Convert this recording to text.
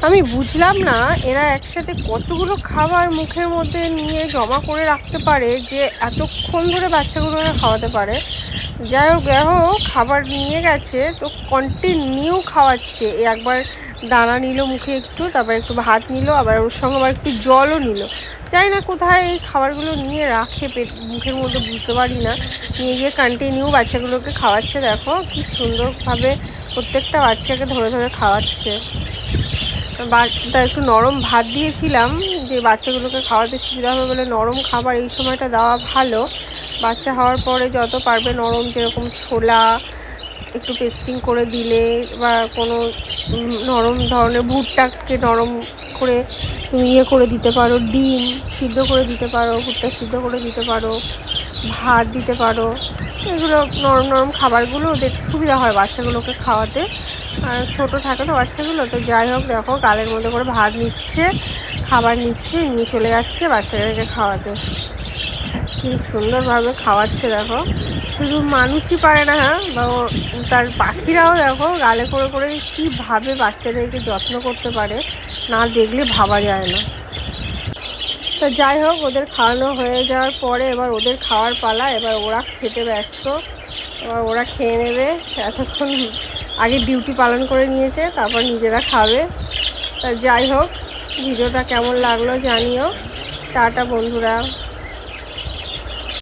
আমি বুঝলাম না এরা একসাথে কতগুলো খাবার মুখের মধ্যে নিয়ে জমা করে রাখতে পারে যে এতক্ষণ ধরে বাচ্চাগুলোকে খাওয়াতে পারে। যাই হোক দেখো, খাবার নিয়ে গেছে তো কন্টিনিউ খাওয়াচ্ছে। একবার দানা নিল মুখে একটু, তারপর একটু ভাত নিল, আবার ওর সঙ্গে আবার একটু জলও নিল। জানি না কোথায় এই খাবারগুলো নিয়ে রাখে মুখের মধ্যে, বুঝতে পারি না। নিয়ে গিয়ে কন্টিনিউ বাচ্চাগুলোকে খাওয়াচ্ছে। দেখো কি সুন্দরভাবে প্রত্যেকটা বাচ্চাকে ধরে ধরে খাওয়াচ্ছে। বাচ্চা একটু নরম ভাত দিয়েছিলাম যে বাচ্চাগুলোকে খাওয়াতে সুবিধা হবে বলে। নরম খাবার এই সময়টা দেওয়া ভালো। বাচ্চা হওয়ার পরে যত পারবে নরম, যেরকম ছোলা একটু পেস্টিং করে দিলে, বা কোনো নরম ধরনের ভুট্টাকে নরম করে তুমি করে দিতে পারো, ডিম সিদ্ধ করে দিতে পারো, ভুট্টা সিদ্ধ করে দিতে পারো, ভাত দিতে পারো। এগুলো নরম নরম খাবারগুলো ওদের সুবিধা হয় বাচ্চাগুলোকে খাওয়াতে। আর ছোটো থাকে তো বাচ্চাগুলো, তো যাই হোক দেখো গালের মধ্যে করে ভাত নিচ্ছে, খাবার নিচ্ছে, নিয়ে চলে যাচ্ছে বাচ্চাদেরকে খাওয়াতে। কি সুন্দরভাবে খাওয়াচ্ছে দেখো। শুধু মানুষই পারে না, হ্যাঁ, বা তার পাখিরাও দেখো গালে করে করে কীভাবে বাচ্চাদেরকে যত্ন করতে পারে, না দেখলে ভাবা যায় না। তো যাই হোক, ওদের খাওয়ানো হয়ে যাওয়ার পরে এবার ওদের খাওয়ার পালা। এবার ওরা খেতে ব্যস্ত, এবার ওরা খেয়ে নেবে। এতক্ষণ আগে ডিউটি পালন করে নিয়েছে, তারপর নিজেরা খাবে। তা যাই হোক, ভিডিওটা কেমন লাগলো জানিও। টাটা বন্ধুরা।